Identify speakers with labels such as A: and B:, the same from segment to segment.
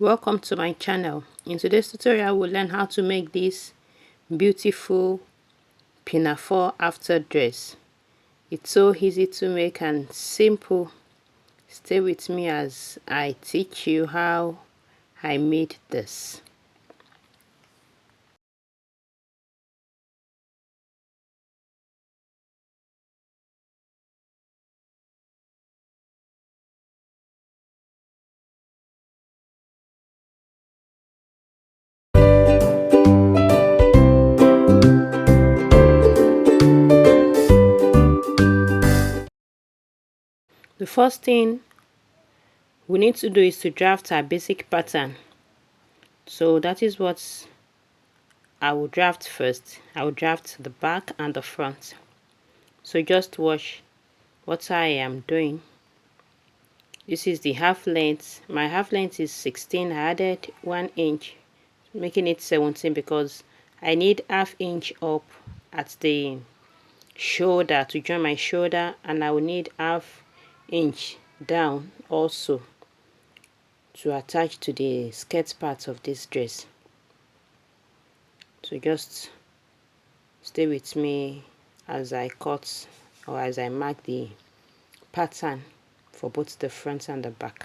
A: Welcome to my channel. In today's tutorial we'll learn how to make this beautiful pinafore after dress. It's so easy to make and simple. Stay with me as I teach you how I made this. The first thing we need to do is to draft our basic pattern. So that is what I will draft first. I will draft the back and the front. So just watch what I am doing. This is the half length. My half length is 16. I added 1 inch, making it 17 because I need half inch up at the shoulder to join my shoulder, and I will need half inch down also to attach to the skirt part of this dress. So just stay with me as I cut or as I mark the pattern for both the front and the back.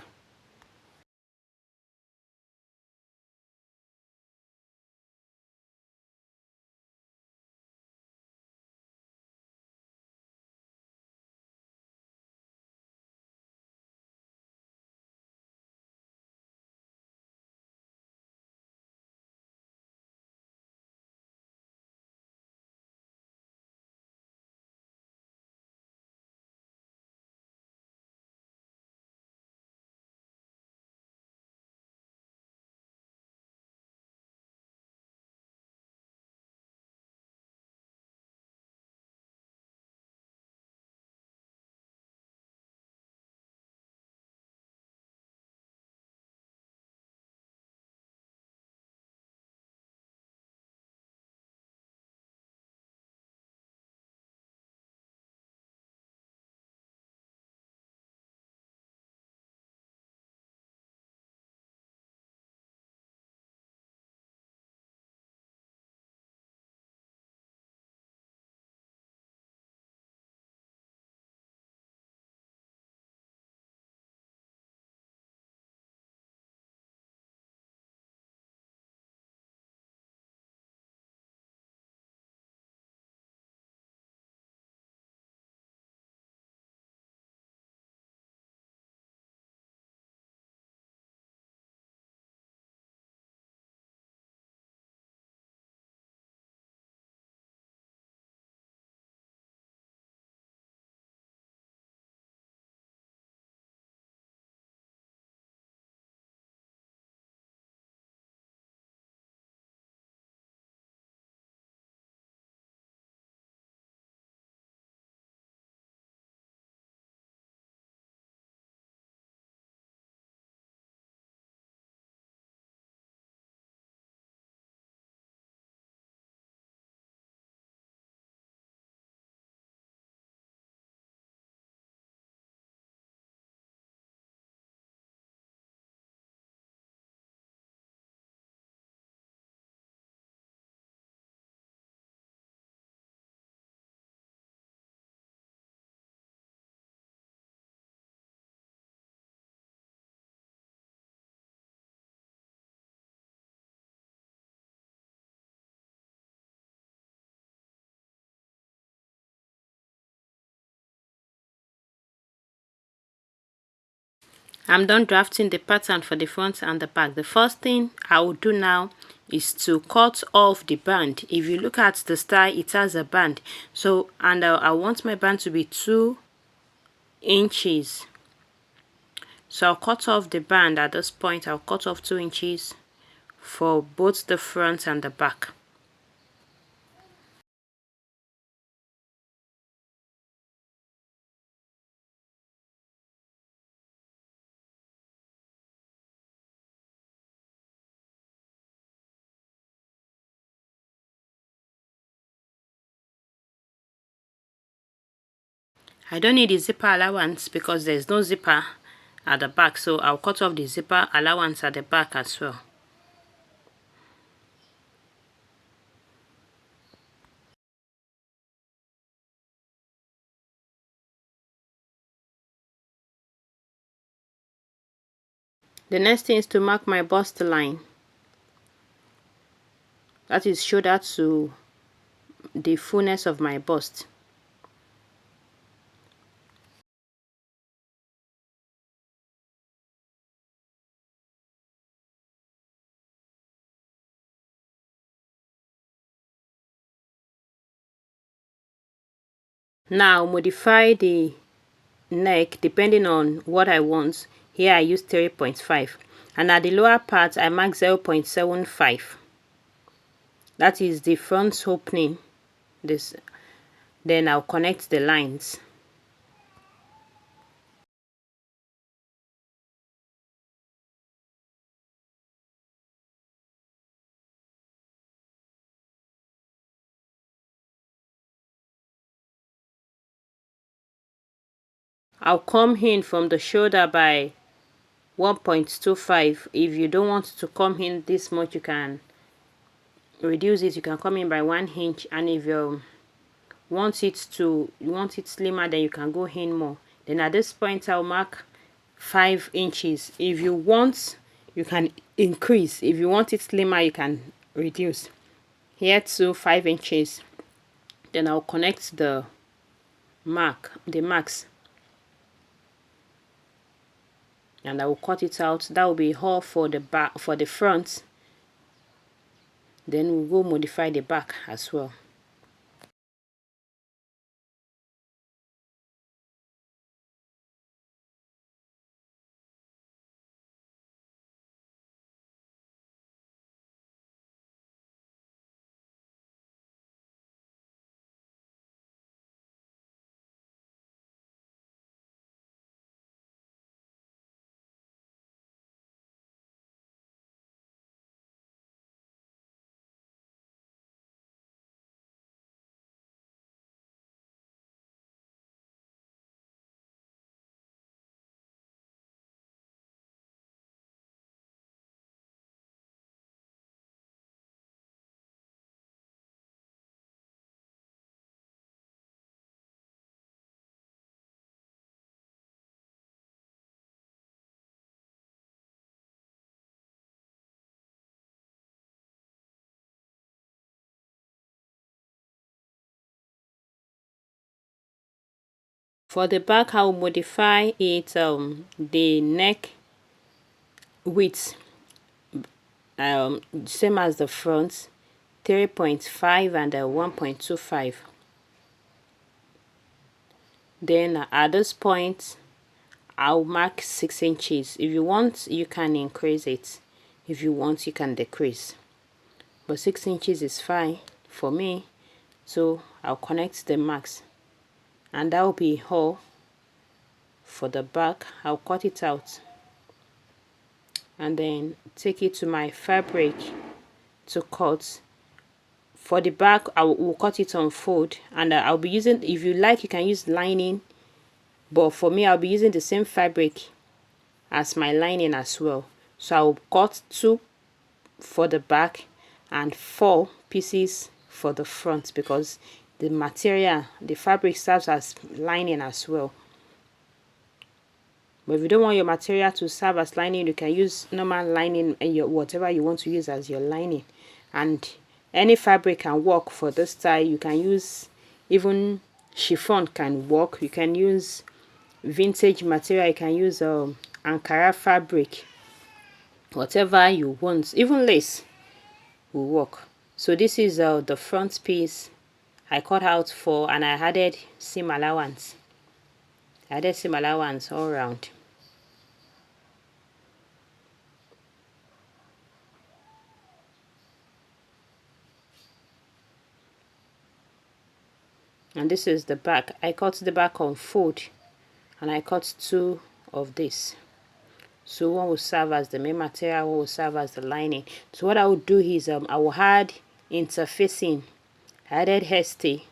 A: I'm done drafting the pattern for the front and the back. The first thing I will do now is to cut off the band. If you look at the style, it has a band. So, and I want my band to be 2 inches. So I'll cut off the band at this point. I'll cut off 2 inches for both the front and the back. I don't need a zipper allowance because there's no zipper at the back, so I'll cut off the zipper allowance at the back as well. The next thing is to mark my bust line, that is shoulder to the fullness of my bust. Now modify the neck depending on what I want. Here I use 3.5, and at the lower part I mark 0.75. that is the front opening. This, then I'll connect the lines. I'll come in from the shoulder by 1.25. if you don't want to come in this much, you can reduce it. You can come in by 1 inch, and if you want it slimmer, then you can go in more. Then at this point I'll mark 5 inches. If you want, you can increase. If you want it slimmer, you can reduce. Here to 5 inches. Then I'll connect the marks, and I will cut it out. That will be all for the back, for the front. Then we'll go modify the back as well. For the back, I will modify it, the neck width, same as the front, 3.5 and 1.25. Then at this point I'll mark 6 inches. If you want, you can increase it. If you want, you can decrease, but 6 inches is fine for me. So I'll connect the marks, and that will be all for the back. I'll cut it out and then take it to my fabric to cut. For the back, I will cut it on fold, and I'll be using, if you like, you can use lining, but for me I'll be using the same fabric as my lining as well. So I'll cut 2 for the back and 4 pieces for the front, because the material, the fabric, serves as lining as well. But if you don't want your material to serve as lining, you can use normal lining and your whatever you want to use as your lining. And any fabric can work for this style. You can use, even chiffon can work. You can use vintage material. You can use Ankara fabric, whatever you want. Even lace will work. So this is the front piece I cut out for, and I added seam allowance. I added seam allowance all around. And this is the back. I cut the back on fold, and I cut 2 of this. So one will serve as the main material, one will serve as the lining. So what I will do is I will add interfacing. I added hasty.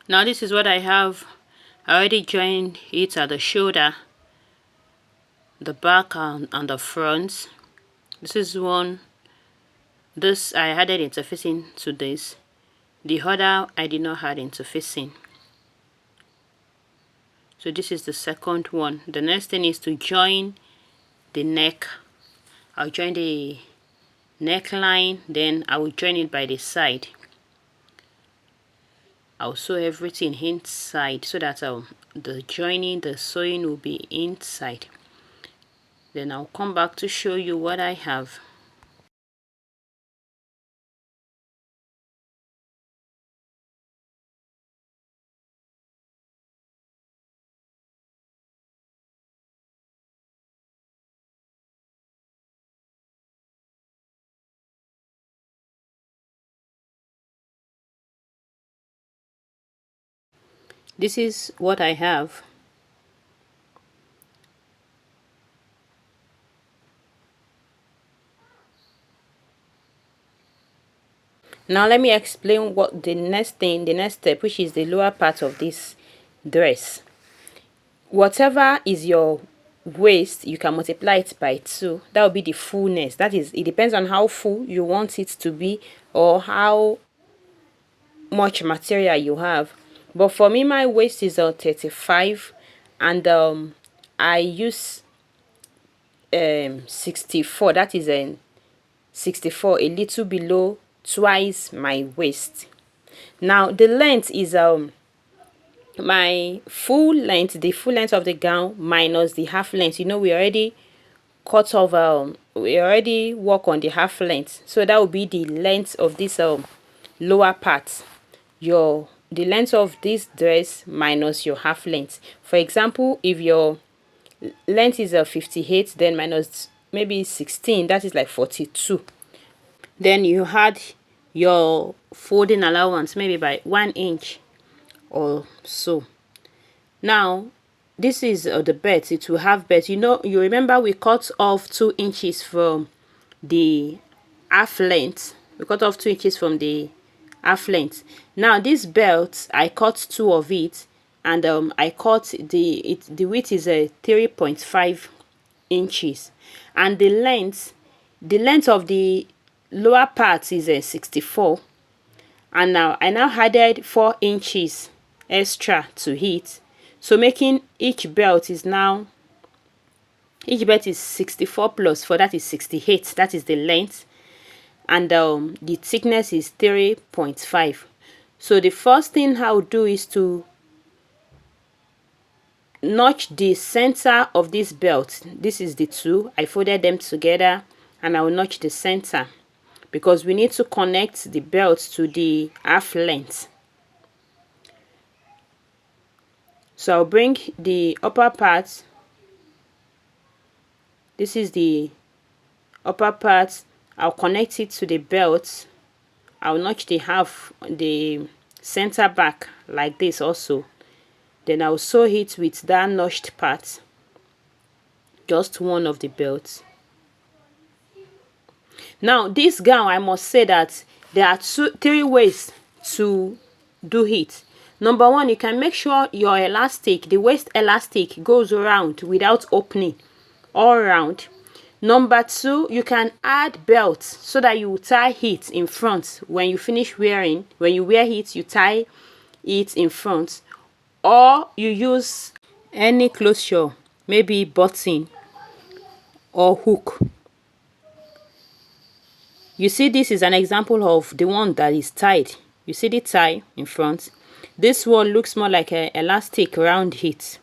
A: Now this is what I have. I already joined it at the shoulder, the back, and the front. This is one. This I added interfacing to this. The other I did not add interfacing. So this is the second one. The next thing is to join the neck. I'll join the neckline, then I will join it by the side. I'll sew everything inside so that the joining, the sewing will be inside. Then I'll come back to show you what I have. This is what I have. Now let me explain what the next step, which is the lower part of this dress. Whatever is your waist, you can multiply it by 2. That will be the fullness. That is, it depends on how full you want it to be or how much material you have. But for me, my waist is 35, and I use 64. That is 64, a little below twice my waist. Now the length is my full length, the full length of the gown minus the half length. You know, we already cut off, we already work on the half length, so that will be the length of this lower part. The length of this dress minus your half length. For example, if your length is 58, then minus maybe 16, that is like 42. Then you add your folding allowance maybe by 1 inch or so. Now this is the belt. It will have belt. You remember we cut off 2 inches from the half length. We cut off 2 inches from the half length. Now this belt, I cut 2 of it, and I cut the width is 3.5 inches, and the length of the lower part is 64. And now I added 4 inches extra to it, so making each belt is 64 plus 4, that is 68. That is the length, and the thickness is 3.5. So the first thing I'll do is to notch the center of this belt. This is the 2. I folded them together, and I will notch the center because we need to connect the belt to the half length. So I'll bring the upper part. This is the upper part. I'll connect it to the belt. I'll notch the center back like this also. Then I'll sew it with that notched part, just one of the belts. Now this gown, I must say that there are 3 ways to do it. Number 1, you can make sure your elastic, the waist elastic, goes around without opening all around. Number 2, you can add belts so that you tie it in front. When you finish wearing, when you wear it, you tie it in front, or you use any closure, maybe button or hook. You see, this is an example of the one that is tied. You see the tie in front. This one looks more like an elastic around it.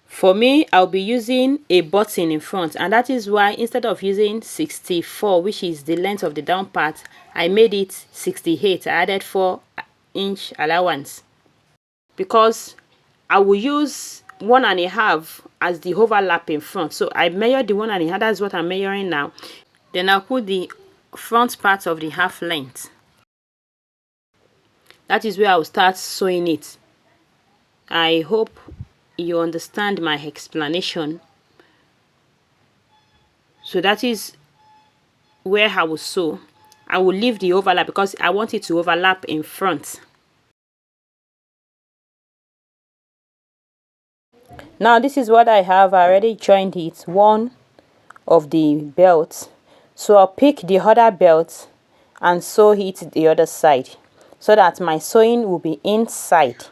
A: For me, I'll be using a button in front, and that is why instead of using 64, which is the length of the down part, I made it 68. I added 4 inch allowance because I will use 1.5 as the overlap in front. So I measured the 1.5. That's what I'm measuring now. Then I'll put the front part of the half length. That is where I'll start sewing it. I hope you understand my explanation. So that is where I will sew. I will leave the overlap because I want it to overlap in front. Now this is what I have. I already joined it, one of the belts. So I'll pick the other belt and sew it the other side, so that my sewing will be inside.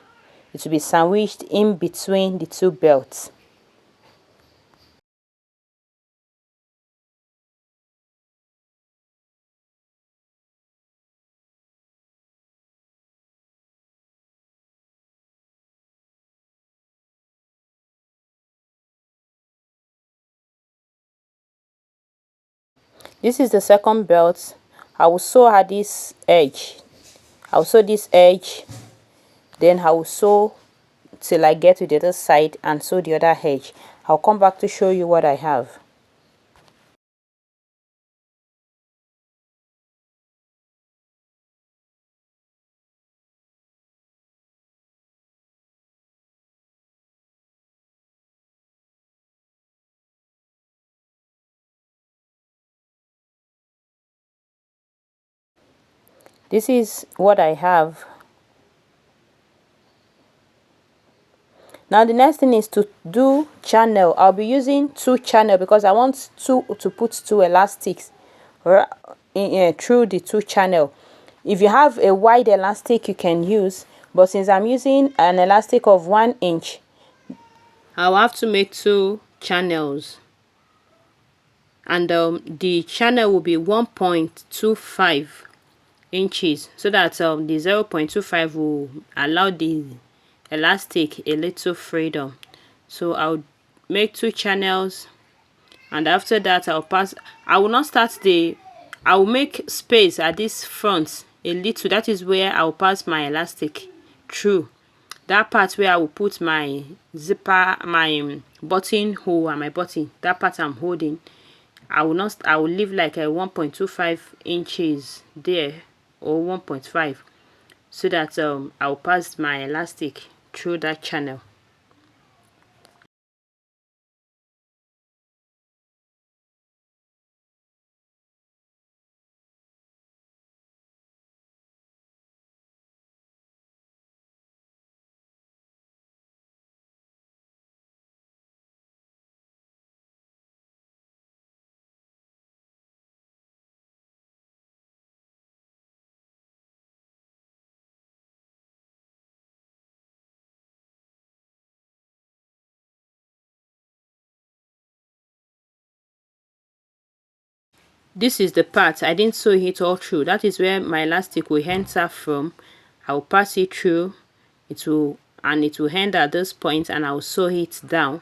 A: It will be sandwiched in between the two belts. This is the second belt. I will sew at this edge. I'll sew this edge, then I will sew till I get to the other side and sew the other edge. I'll come back to show you what I have. This is what I have. Now the next thing is to do channel. I'll be using two channel because I want to put two elastics through the two channel. If you have a wide elastic you can use, but since I'm using an elastic of 1 inch, I'll have to make two channels, and the channel will be 1.25 inches, so that the 0.25 will allow the elastic a little freedom. So I'll make two channels, and after that I will not start I will make space at this front a little. That is where I'll pass my elastic through. That part where I will put my zipper, my button hole and my button, that part I'm holding, I will leave like a 1.25 inches there, or 1.5, so that I'll pass my elastic through that channel. This is the part I didn't sew it all through. That is where my elastic will enter from. I'll pass it through. It will end at this point, and I'll sew it down.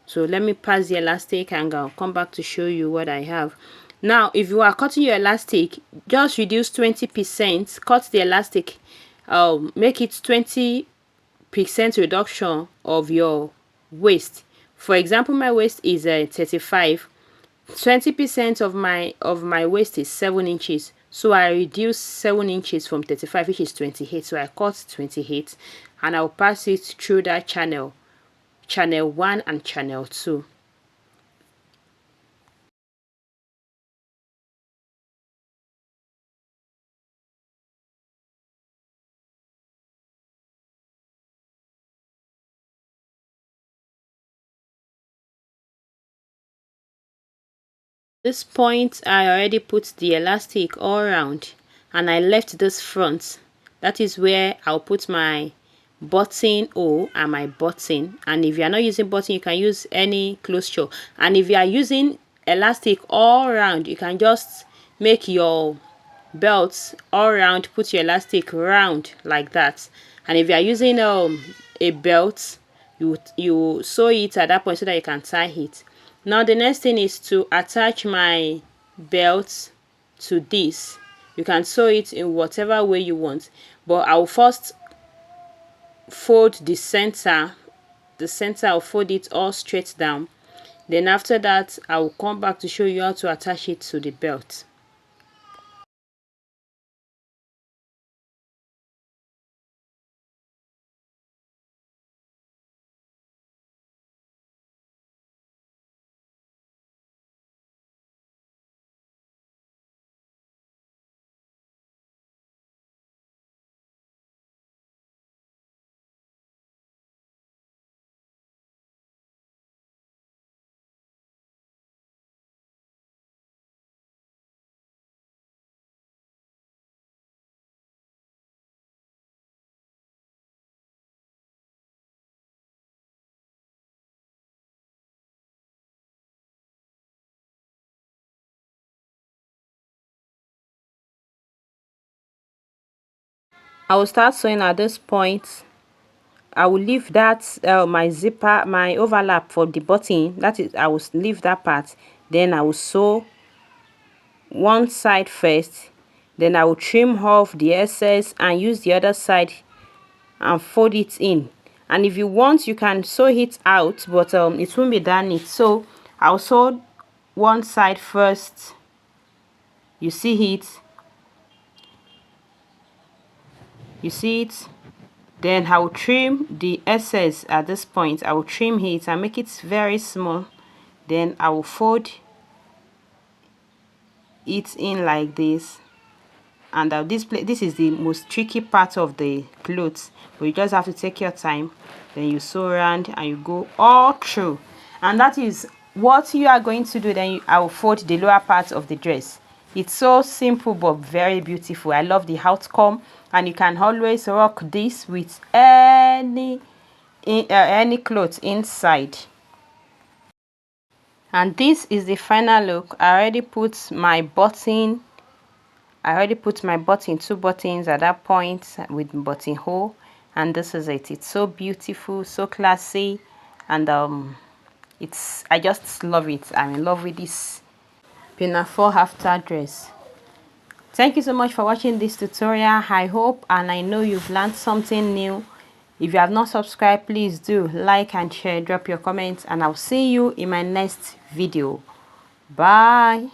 A: So let me pass the elastic and I'll come back to show you what I have. Now if you are cutting your elastic, just reduce 20%, cut the elastic, make it 20% reduction of your waist. For example, my waist is 35. 20% of my waist is 7 inches, so I reduce 7 inches from 35, which is 28. So I cut 28, and I'll pass it through that channel 1 and channel 2. This point I already put the elastic all around, and I left this front. That is where I'll put my button hole and my button. And if you are not using button, you can use any closure. And if you are using elastic all around, you can just make your belts all around, put your elastic round like that. And if you are using a belt, you sew it at that point so that you can tie it. Now the next thing is to attach my belt to this. You can sew it in whatever way you want, but I will first fold the center. I'll fold it all straight down. Then after that I will come back to show you how to attach it to the belt. I will start sewing at this point. I will leave that my zipper, my overlap for the button, that is, I will leave that part. Then I will sew one side first, then I will trim off the excess and use the other side and fold it in. And if you want, you can sew it out, but it won't be that neat. So I'll sew one side first. You see it, then I will trim the excess. At this point I will trim it and make it very small. Then I will fold it in like this. And this is the most tricky part of the clothes, but you just have to take your time. Then you sew around and you go all through, and that is what you are going to do. Then I will fold the lower part of the dress. It's so simple but very beautiful. I love the outcome, and you can always rock this with any clothes inside. And this is the final look. I already put my button. Two buttons at that point with buttonhole, and this is it. It's so beautiful, so classy, and I just love it. I'm in love with this pinafore after dress. Thank you so much for watching this tutorial. I hope and I know you've learned something new. If you have not subscribed, please do like and share, drop your comments, and I'll see you in my next video. Bye.